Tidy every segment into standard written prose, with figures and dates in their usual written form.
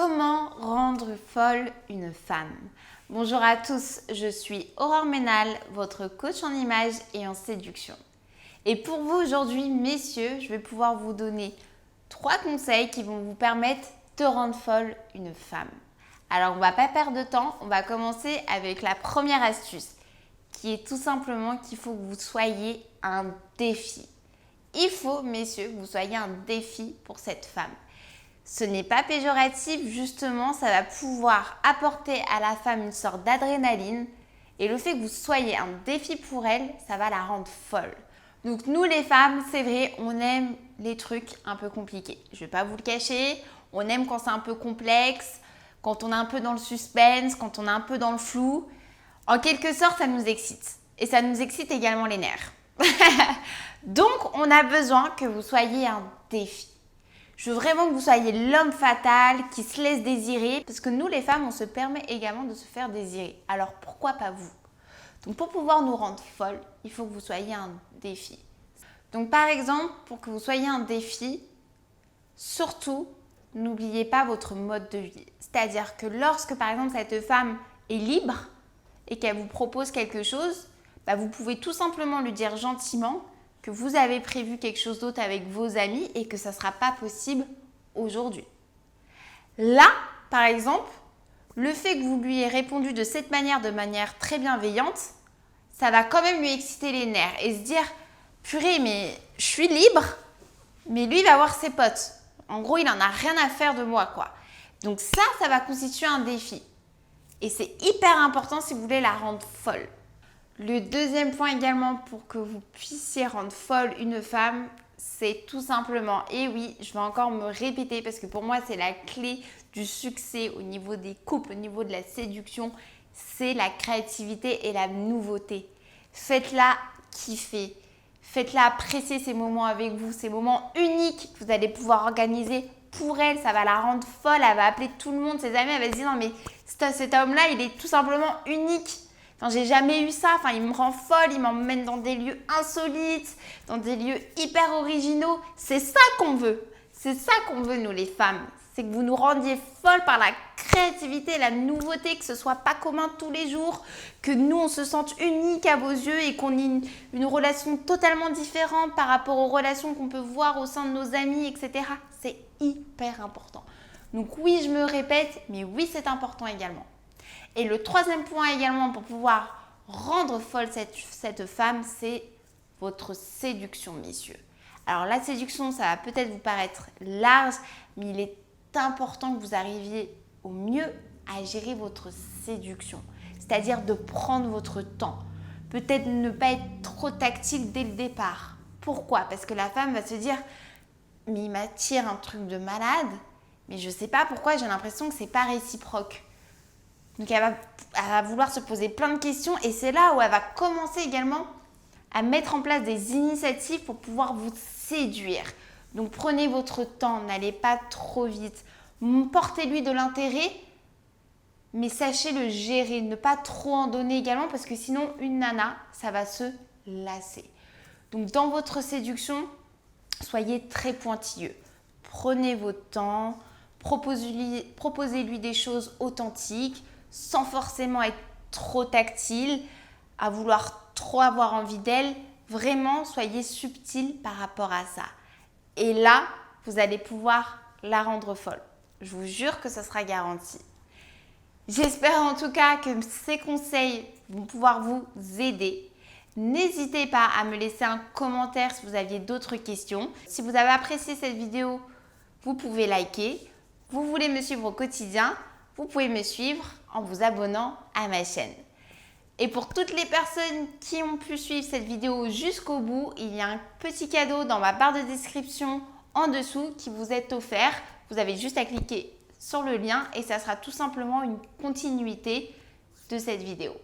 Comment rendre folle une femme? Bonjour à tous, je suis Aurore Ménal, votre coach en images et en séduction. Et pour vous aujourd'hui, messieurs, je vais pouvoir vous donner 3 conseils qui vont vous permettre de rendre folle une femme. Alors on ne va pas perdre de temps, on va commencer avec la première astuce, qui est tout simplement qu'il faut que vous soyez un défi. Il faut, messieurs, que vous soyez un défi pour cette femme. Ce n'est pas péjoratif, justement, ça va pouvoir apporter à la femme une sorte d'adrénaline. Et le fait que vous soyez un défi pour elle, ça va la rendre folle. Donc nous les femmes, c'est vrai, on aime les trucs un peu compliqués. Je ne vais pas vous le cacher, on aime quand c'est un peu complexe, quand on est un peu dans le suspense, quand on est un peu dans le flou. En quelque sorte, ça nous excite. Et ça nous excite également les nerfs. Donc, on a besoin que vous soyez un défi. Je veux vraiment que vous soyez l'homme fatal qui se laisse désirer, parce que nous les femmes, on se permet également de se faire désirer. Alors pourquoi pas vous? Donc pour pouvoir nous rendre folles, il faut que vous soyez un défi. Donc par exemple, pour que vous soyez un défi, surtout, n'oubliez pas votre mode de vie. C'est-à-dire que lorsque par exemple cette femme est libre et qu'elle vous propose quelque chose, vous pouvez tout simplement lui dire gentiment que vous avez prévu quelque chose d'autre avec vos amis et que ça ne sera pas possible aujourd'hui. Là, par exemple, le fait que vous lui ayez répondu de manière très bienveillante, ça va quand même lui exciter les nerfs et se dire « Purée, mais je suis libre, mais lui, il va voir ses potes. En gros, il n'en a rien à faire de moi, quoi. » Donc ça va constituer un défi. Et c'est hyper important si vous voulez la rendre folle. Le deuxième point également pour que vous puissiez rendre folle une femme, c'est tout simplement, et oui, je vais encore me répéter parce que pour moi c'est la clé du succès au niveau des couples, au niveau de la séduction, c'est la créativité et la nouveauté. Faites-la kiffer, faites-la apprécier ces moments avec vous, ces moments uniques que vous allez pouvoir organiser pour elle, ça va la rendre folle, elle va appeler tout le monde, ses amis, elle va se dire non mais cet homme-là, il est tout simplement unique. Enfin, j'ai jamais eu ça, il me rend folle, il m'emmène dans des lieux insolites, dans des lieux hyper originaux. C'est ça qu'on veut. C'est ça qu'on veut, nous les femmes. C'est que vous nous rendiez folles par la créativité, la nouveauté, que ce soit pas commun tous les jours, que nous, on se sente unique à vos yeux et qu'on ait une relation totalement différente par rapport aux relations qu'on peut voir au sein de nos amis, etc. C'est hyper important. Donc oui, je me répète, mais oui, c'est important également. Et le troisième point également pour pouvoir rendre folle cette femme, c'est votre séduction, messieurs. Alors la séduction, ça va peut-être vous paraître large, mais il est important que vous arriviez au mieux à gérer votre séduction. C'est-à-dire de prendre votre temps. Peut-être ne pas être trop tactile dès le départ. Pourquoi? Parce que la femme va se dire « mais il m'attire un truc de malade, mais je ne sais pas pourquoi, j'ai l'impression que ce n'est pas réciproque ». Donc elle va vouloir se poser plein de questions et c'est là où elle va commencer également à mettre en place des initiatives pour pouvoir vous séduire. Donc prenez votre temps, n'allez pas trop vite, portez-lui de l'intérêt, mais sachez le gérer, ne pas trop en donner également parce que sinon une nana, ça va se lasser. Donc dans votre séduction, soyez très pointilleux, prenez votre temps, proposez-lui des choses authentiques, sans forcément être trop tactile, à vouloir trop avoir envie d'elle. Vraiment, soyez subtil par rapport à ça. Et là, vous allez pouvoir la rendre folle. Je vous jure que ça sera garanti. J'espère en tout cas que ces conseils vont pouvoir vous aider. N'hésitez pas à me laisser un commentaire si vous aviez d'autres questions. Si vous avez apprécié cette vidéo, vous pouvez liker. Vous voulez me suivre au quotidien, vous pouvez me suivre en vous abonnant à ma chaîne. Et pour toutes les personnes qui ont pu suivre cette vidéo jusqu'au bout, il y a un petit cadeau dans ma barre de description en dessous qui vous est offert. Vous avez juste à cliquer sur le lien et ça sera tout simplement une continuité de cette vidéo.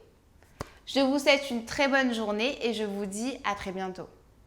Je vous souhaite une très bonne journée et je vous dis à très bientôt.